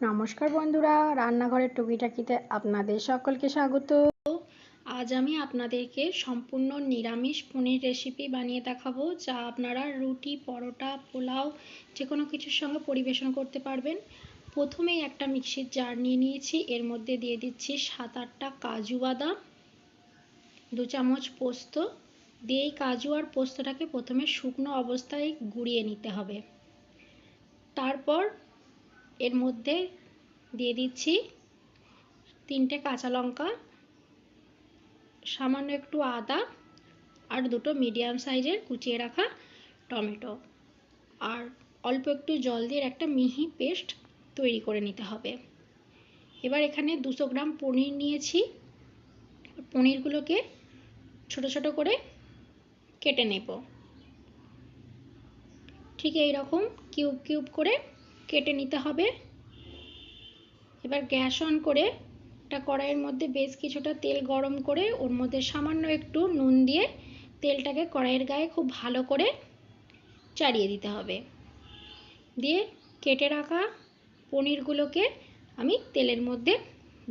নমস্কার বন্ধুরা, রান্নাঘরের টুকিটাকিতে আপনাদের সকলকে স্বাগত। আজ আমি আপনাদেরকে সম্পূর্ণ নিরামিষ পনির রেসিপি বানিয়ে দেখাবো, যা আপনারা রুটি, পরোটা, পোলাও যে কোনো কিছুর সঙ্গে পরিবেশন করতে পারবেন। প্রথমেই একটা মিক্সির জার নিয়ে নিয়েছি, এর মধ্যে দিয়ে দিচ্ছি 7-8টা কাজু বাদাম, 2 চামচ পোস্ত দিয়ে এই কাজু আর পোস্তটাকে প্রথমে শুকনো অবস্থায় গুঁড়িয়ে নিতে হবে। তারপর এর মধ্যে দিয়ে দিচ্ছি 3টে কাঁচা লঙ্কা, সামান্য একটু আদা আর 2টো মিডিয়াম সাইজের কুচিয়ে রাখা টমেটো, আর অল্প একটু জল দিয়ে একটা মিহি পেস্ট তৈরি করে নিতে হবে। এবার এখানে 200 গ্রাম পনির নিয়েছি, পনিরগুলোকে ছোট ছোট করে কেটে নেব। ঠিক এই রকম কিউব কিউব করে কেটে নিতে হবে। এবার গ্যাস অন করে একটা কড়াইয়ের মধ্যে বেশ কিছুটা তেল গরম করে ওর মধ্যে সামান্য একটু নুন দিয়ে তেলটাকে কড়াইয়ের গায়ে খুব ভালো করে চাড়িয়ে দিতে হবে। দিয়ে কেটে রাখা পনিরগুলোকে আমি তেলের মধ্যে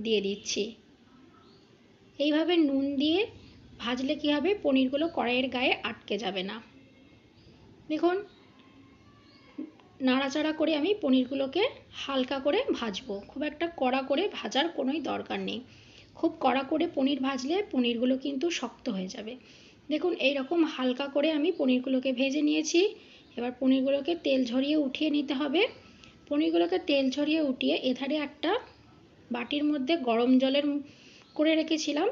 দিয়ে দিচ্ছি। এইভাবে নুন দিয়ে ভাজলে কী হবে, পনিরগুলো কড়াইয়ের গায়ে আটকে যাবে না। দেখুন, নাড়াচাড়া করে আমি পনিরগুলোকে হালকা করে ভাজবো, খুব একটা কড়া করে ভাজার কোনোই দরকার নেই। খুব কড়া করে পনির ভাজলে পনিরগুলো কিন্তু শক্ত হয়ে যাবে। দেখুন, এই রকম হালকা করে আমি পনিরগুলোকে ভেজে নিয়েছি। এবার পনিরগুলোকে তেল ঝরিয়ে উঠিয়ে নিতে হবে। পনিরগুলোকে তেল ঝরিয়ে উঠিয়ে এধারে একটা বাটির মধ্যে গরম জলের করে রেখেছিলাম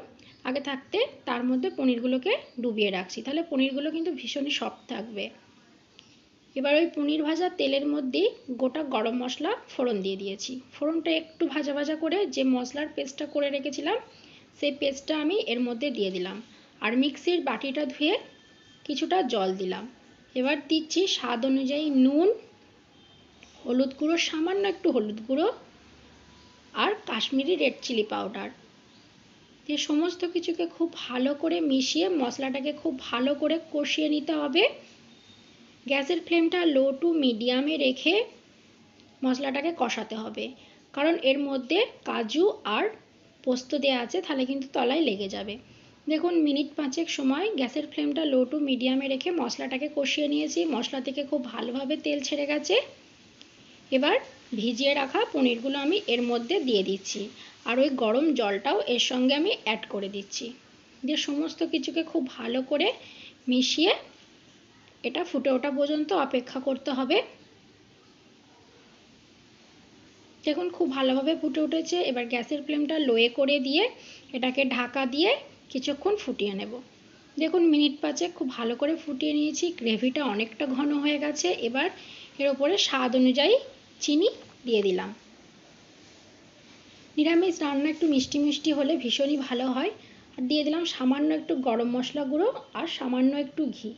আগে থাকতে, তার মধ্যে পনিরগুলোকে ডুবিয়ে রাখছি, তাহলে পনিরগুলো কিন্তু ভীষণই সফট থাকবে। এবার ওই পনির ভাজা তেলের মধ্যে গোটা গরম মশলা ফোড়ন দিয়ে দিয়েছি। ফোড়নটা একটু ভাজা ভাজা করে যে মশলার পেস্টটা করে রেখেছিলাম সেই পেস্টটা আমি এর মধ্যে দিয়ে দিলাম, আর মিক্সির বাটিটা ধুয়ে কিছুটা জল দিলাম। এবার দিচ্ছি স্বাদ অনুযায়ী নুন, হলুদ গুঁড়ো, সামান্য একটু হলুদ গুঁড়ো আর কাশ্মীরি রেড চিলি পাউডার দিয়ে সমস্ত কিছুকে খুব ভালো করে মিশিয়ে মশলাটাকে খুব ভালো করে কষিয়ে নিতে হবে। গ্যাসের ফ্লেমটা লো টু মিডিয়ামে রেখে মশলাটাকে কষাতে হবে, কারণ এর মধ্যে কাজু আর পোস্ত দেওয়া আছে, তাহলে কিন্তু তলায় লেগে যাবে। দেখুন, মিনিট 5 সময় গ্যাসের ফ্লেমটা লো টু মিডিয়ামে রেখে মশলাটাকে কষিয়ে নিয়েছি। মশলা থেকে খুব ভালোভাবে তেল ছেড়ে গেছে। এবার ভিজিয়ে রাখা পনিরগুলো আমি এর মধ্যে দিয়ে দিচ্ছি, আর ওই গরম জলটাও এর সঙ্গে আমি অ্যাড করে দিচ্ছি। দিয়ে সমস্ত কিছুকে খুব ভালো করে মিশিয়ে এটা ফুটে ওঠা পর্যন্ত অপেক্ষা করতে হবে। দেখুন, খুব ভালোভাবে ফুটে উঠেছে। এবার গ্যাসের ফ্লেমটা লোয়ে করে দিয়ে এটাকে ঢাকা দিয়ে কিছুক্ষণ ফুটিয়ে নেব। দেখুন, মিনিট 5 খুব ভালো করে ফুটিয়ে নিয়েছি, গ্রেভিটা অনেকটা ঘন হয়ে গেছে। এবার এর উপরে স্বাদ অনুযায়ী চিনি দিয়ে দিলাম। নিরামিষ রান্না একটু মিষ্টি মিষ্টি হলে ভীষণই ভালো হয়। আর দিয়ে দিলাম সামান্য একটু গরম মশলা গুঁড়ো আর সামান্য একটু ঘি।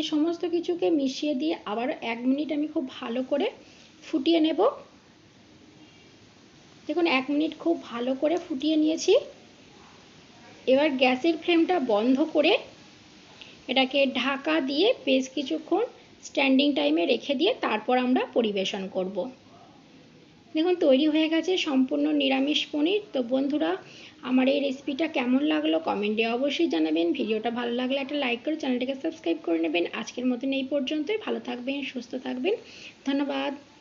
এই সমস্ত কিছুকে মিশিয়ে দিয়ে আবার 1 মিনিট আমি খুব ভালো করে ফুটিয়ে নেব। দেখুন, 1 মিনিট খুব ভালো করে ফুটিয়ে নিয়েছি। এবার গ্যাসের ফ্লেমটা বন্ধ করে এটাকে ঢাকা দিয়ে বেশ কিছুক্ষণ স্ট্যান্ডিং টাইমে রেখে দিয়ে তারপর আমরা পরিবেশন করব। দেখুন, তৈরি হয়ে গেছে সম্পূর্ণ নিরামিষ পনির। তো বন্ধুরা, আমার এই রেসিপিটা কেমন লাগলো কমেন্টে অবশ্যই জানাবেন। ভিডিওটা ভালো লাগলে একটা লাইক করে চ্যানেলটাকে সাবস্ক্রাইব করে নেবেন। আজকের মতন এই পর্যন্তই। ভালো থাকবেন, সুস্থ থাকবেন। ধন্যবাদ।